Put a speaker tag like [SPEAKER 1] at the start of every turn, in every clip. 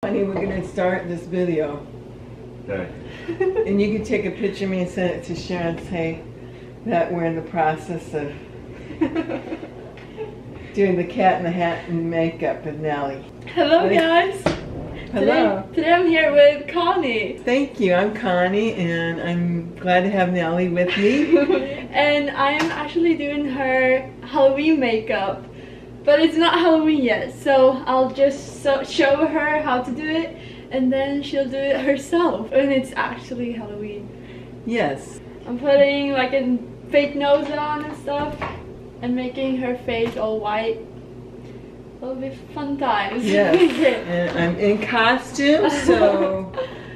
[SPEAKER 1] Connie, we're going to start this video.
[SPEAKER 2] Okay.
[SPEAKER 1] And you can take a picture of me and send it to Sharon and say that we're in the process of doing the cat in the hat and makeup with Nellie.
[SPEAKER 3] Hello guys!
[SPEAKER 1] Hello.
[SPEAKER 3] Today I'm here with Connie.
[SPEAKER 1] Thank you. I'm Connie and I'm glad to have Nellie with me.
[SPEAKER 3] And I'm actually doing her Halloween makeup. But it's not Halloween yet, so I'll just show her how to do it and then she'll do it herself when it's actually Halloween.
[SPEAKER 1] Yes.
[SPEAKER 3] I'm putting like a fake nose on and stuff and making her face all white. It'll be fun times.
[SPEAKER 1] Yes. And I'm in costume, so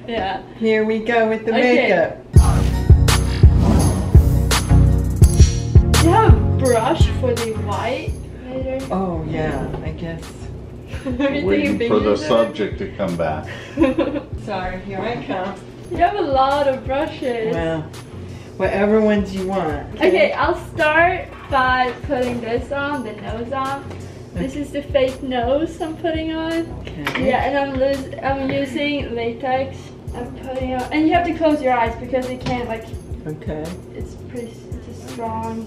[SPEAKER 3] yeah.
[SPEAKER 1] Here we go with the makeup.
[SPEAKER 3] Do you have a brush for the white later?
[SPEAKER 1] Oh yeah, I guess.
[SPEAKER 2] Waiting for the subject to come back.
[SPEAKER 1] Sorry, here I come.
[SPEAKER 3] You have a lot of brushes.
[SPEAKER 1] Well, whatever ones you want.
[SPEAKER 3] Okay, I'll start by putting this on, the nose on. This is the fake nose I'm putting on.
[SPEAKER 1] Okay.
[SPEAKER 3] Yeah, and I'm using latex. I'm putting on, and you have to close your eyes because it can't like.
[SPEAKER 1] Okay.
[SPEAKER 3] It's a strong.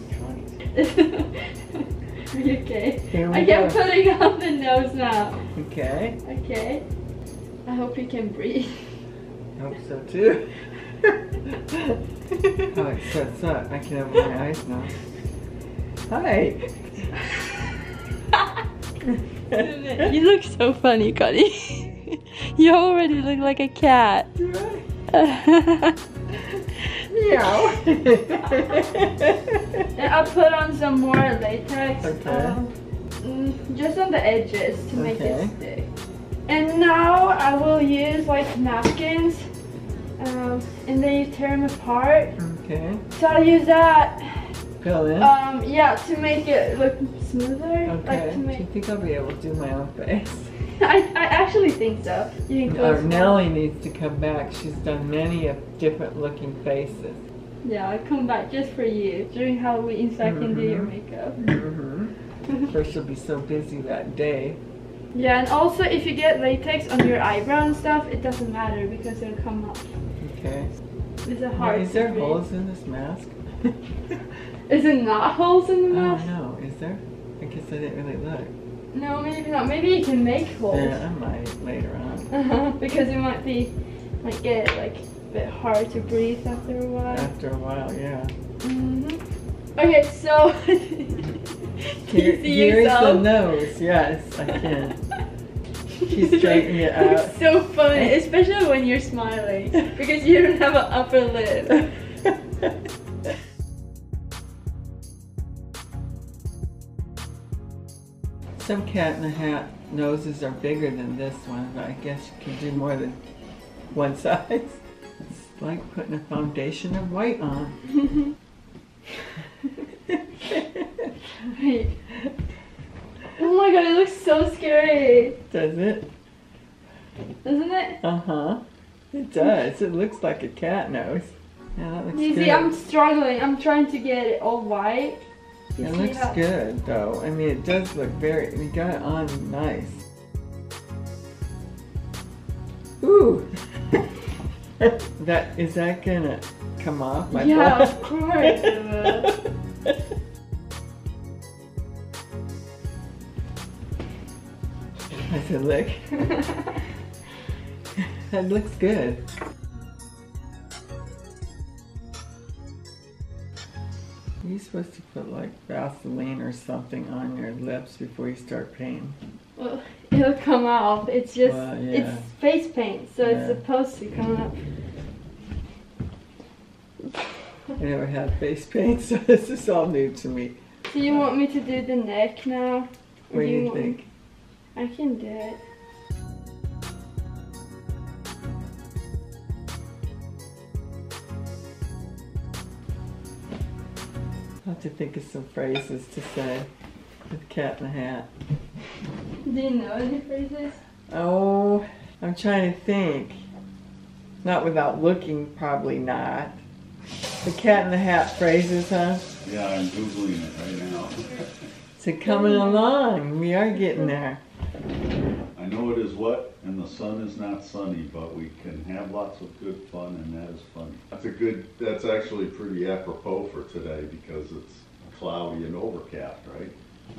[SPEAKER 3] Are you okay?
[SPEAKER 1] Here we
[SPEAKER 3] I'm
[SPEAKER 1] go.
[SPEAKER 3] putting on the nose now.
[SPEAKER 1] Okay.
[SPEAKER 3] Okay. I hope you can breathe.
[SPEAKER 1] I hope so too. Oh, it sets up. I can open my eyes now. Hi.
[SPEAKER 3] You look so funny, Connie. You already look like a cat.
[SPEAKER 1] Meow.
[SPEAKER 3] And I'll put on some more latex.
[SPEAKER 1] Okay.
[SPEAKER 3] Just on the edges to make
[SPEAKER 1] Okay.
[SPEAKER 3] it stick. And now I will use like napkins. And then you tear them apart.
[SPEAKER 1] Okay.
[SPEAKER 3] So I'll use that.
[SPEAKER 1] Fill in.
[SPEAKER 3] Yeah, to make it look smoother.
[SPEAKER 1] Okay.
[SPEAKER 3] Like to
[SPEAKER 1] Do you
[SPEAKER 3] make.
[SPEAKER 1] think I'll be able to do my own face?
[SPEAKER 3] I actually think so. You can close.
[SPEAKER 1] Nellie needs to come back. She's done many of different looking faces.
[SPEAKER 3] Yeah, I'll come back just for you during Halloween so I can do your makeup.
[SPEAKER 1] Mm-hmm. First, she'll be so busy that day.
[SPEAKER 3] Yeah, and also if you get latex on your eyebrow and stuff, it doesn't matter because it'll come up.
[SPEAKER 1] Okay.
[SPEAKER 3] It's a hard.
[SPEAKER 1] Is there holes in this mask?
[SPEAKER 3] Is it not holes in the
[SPEAKER 1] Oh
[SPEAKER 3] mask?
[SPEAKER 1] no, is there? I guess I didn't really look.
[SPEAKER 3] No, maybe not. Maybe you can make holes.
[SPEAKER 1] Yeah, I might later on.
[SPEAKER 3] Because it might get like a bit hard to breathe after a while.
[SPEAKER 1] After a while, yeah.
[SPEAKER 3] Okay, so
[SPEAKER 1] Here's the nose. Yes, I can. She's straightening it out.
[SPEAKER 3] It's so funny, especially when you're smiling because you don't have an upper lip.
[SPEAKER 1] Some cat in the hat noses are bigger than this one, but I guess you can do more than one size. It's like putting a foundation of white on.
[SPEAKER 3] Wait. Oh my god, it looks so scary.
[SPEAKER 1] Does it?
[SPEAKER 3] Doesn't it?
[SPEAKER 1] Uh-huh. It does. It looks like a cat nose. Yeah, that looks
[SPEAKER 3] You
[SPEAKER 1] good.
[SPEAKER 3] see, I'm struggling. I'm trying to get it all white. You
[SPEAKER 1] It
[SPEAKER 3] see
[SPEAKER 1] looks
[SPEAKER 3] how-
[SPEAKER 1] good, though. I mean, it does look very... We got it on nice. Ooh! Is that gonna come off my
[SPEAKER 3] Yeah,
[SPEAKER 1] butt?
[SPEAKER 3] of course it will.
[SPEAKER 1] How's it look? That looks good. You're supposed to put like Vaseline or something on your lips before you start painting.
[SPEAKER 3] Well, it'll come off. It's just,
[SPEAKER 1] Well, yeah.
[SPEAKER 3] it's face paint, so
[SPEAKER 1] Yeah.
[SPEAKER 3] it's supposed to come up.
[SPEAKER 1] I never had face paint, so this is all new to me.
[SPEAKER 3] Do you want me to do the neck now? Or
[SPEAKER 1] What do you
[SPEAKER 3] want-
[SPEAKER 1] think?
[SPEAKER 3] I can do it.
[SPEAKER 1] I'll have to think of some phrases to say with cat in the hat.
[SPEAKER 3] Do you know any phrases?
[SPEAKER 1] Oh, I'm trying to think. Not without looking, probably not. The cat in the hat phrases, huh?
[SPEAKER 2] Yeah, I'm Googling it right now.
[SPEAKER 1] So coming along, we are getting there.
[SPEAKER 2] I know it is what? and the sun is not sunny, but we can have lots of good fun, and that is funny. That's actually pretty apropos for today because it's cloudy and overcast, right?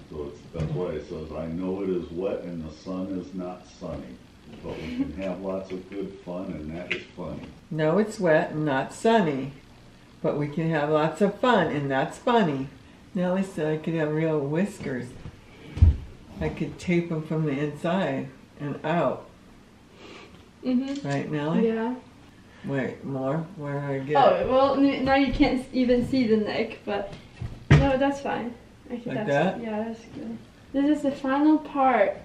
[SPEAKER 2] So that's why it says, I know it is wet and the sun is not sunny, but we can have lots of good fun, and that is funny.
[SPEAKER 1] No, it's wet and not sunny, but we can have lots of fun, and that's funny. Nellie said I could have real whiskers. I could tape them from the inside and out.
[SPEAKER 3] Mm-hmm.
[SPEAKER 1] Right, Nellie?
[SPEAKER 3] Yeah.
[SPEAKER 1] Wait, more? Where do I get
[SPEAKER 3] Oh, well, now you can't even see the neck, but no, that's fine. I think
[SPEAKER 1] like
[SPEAKER 3] that's,
[SPEAKER 1] that?
[SPEAKER 3] Yeah, that's good. This is the final part.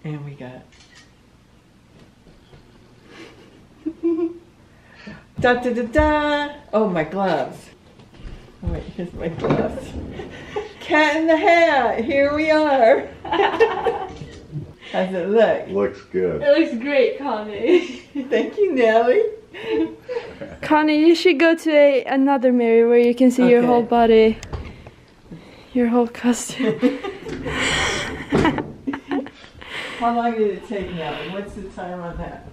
[SPEAKER 1] And we got... Da da da da! Oh, my gloves. Oh, wait, here's my gloves. Cat in the Hat! Here we are! How's it look?
[SPEAKER 2] Looks good.
[SPEAKER 3] It looks great, Connie.
[SPEAKER 1] Thank you, Nellie.
[SPEAKER 3] Connie, you should go to another mirror where you can see your whole body. Your whole costume.
[SPEAKER 1] How long did it take, Nellie? What's the time on that?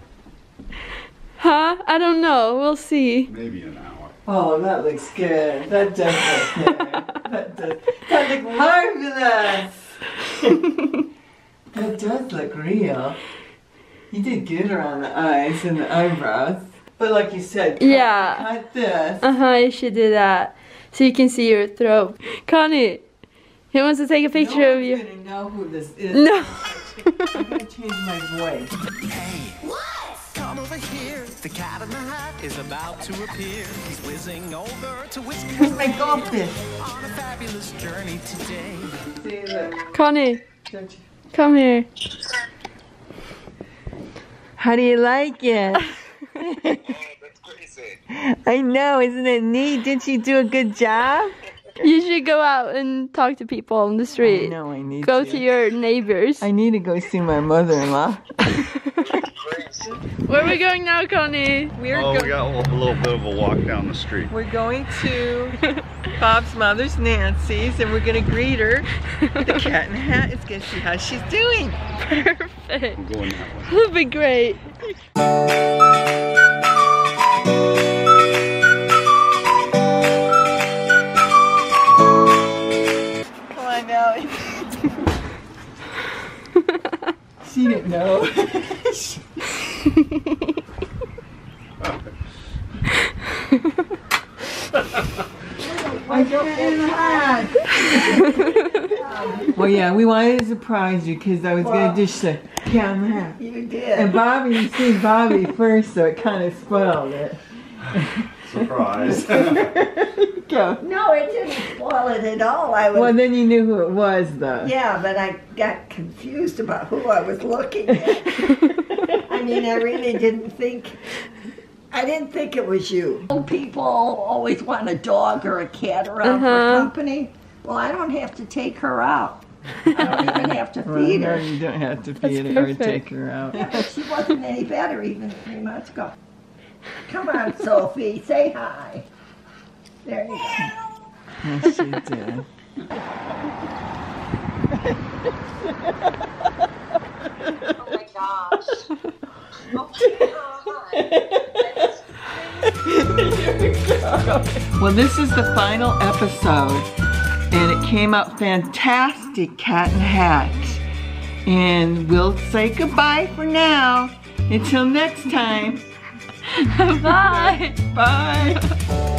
[SPEAKER 3] Huh? I don't know. We'll see.
[SPEAKER 2] Maybe an hour.
[SPEAKER 1] Oh, that looks good. That does look good. That looks marvelous. That does look real. You did good around the eyes and the eyebrows. But like you said, cut this.
[SPEAKER 3] You should do that. So you can see your throat. Connie, he wants to take a picture of you.
[SPEAKER 1] No one's gonna know who this is.
[SPEAKER 3] No.
[SPEAKER 1] I'm gonna change my voice.
[SPEAKER 4] Hey, what? Come over here. The cat in the hat is about to appear. He's whizzing over to whiskers.
[SPEAKER 1] Where's my goldfish?
[SPEAKER 4] On a fabulous journey today.
[SPEAKER 1] See, look.
[SPEAKER 3] Connie,
[SPEAKER 1] Don't you?
[SPEAKER 3] come here.
[SPEAKER 1] How do you like it?
[SPEAKER 5] Oh, that's crazy.
[SPEAKER 1] I know, isn't it neat? Didn't you do a good job?
[SPEAKER 3] You should go out and talk to people on the street.
[SPEAKER 1] I know, I need
[SPEAKER 3] Go to your neighbors.
[SPEAKER 1] I need to go see my mother-in-law.
[SPEAKER 3] Where are we going now, Connie?
[SPEAKER 2] We got a little bit of a walk down the street.
[SPEAKER 1] We're going to Bob's mother's, Nancy's, and we're going to greet her. The cat in the hat is going to see how she's doing.
[SPEAKER 3] Perfect.
[SPEAKER 2] I'm going that way.
[SPEAKER 3] That'll be great.
[SPEAKER 1] Come on, Nellie. She didn't know. Well, yeah, we wanted to surprise you because I was going to just say, cat in the hat.
[SPEAKER 6] You did.
[SPEAKER 1] And Bobby, you see Bobby first, so it kind of spoiled it.
[SPEAKER 2] Surprise.
[SPEAKER 1] Go.
[SPEAKER 6] No, it didn't spoil it at all. I was,
[SPEAKER 1] Well, then you knew who it was, though.
[SPEAKER 6] yeah, but I got confused about who I was looking at. I mean, I really didn't think it was you. People always want a dog or a cat around for company. Well, I don't have to take her out. I don't even have to
[SPEAKER 1] Well,
[SPEAKER 6] feed
[SPEAKER 1] no,
[SPEAKER 6] her.
[SPEAKER 1] you don't have to feed her or take her out.
[SPEAKER 6] Yeah, but she wasn't any better even 3 months ago. Come on, Sophie, say hi. There you go.
[SPEAKER 1] Yes, she did.
[SPEAKER 5] Oh my gosh.
[SPEAKER 1] Well, this is the final episode, and it came out fantastic, Cat and Hat. And we'll say goodbye for now. Until next time.
[SPEAKER 3] Bye.
[SPEAKER 1] Bye.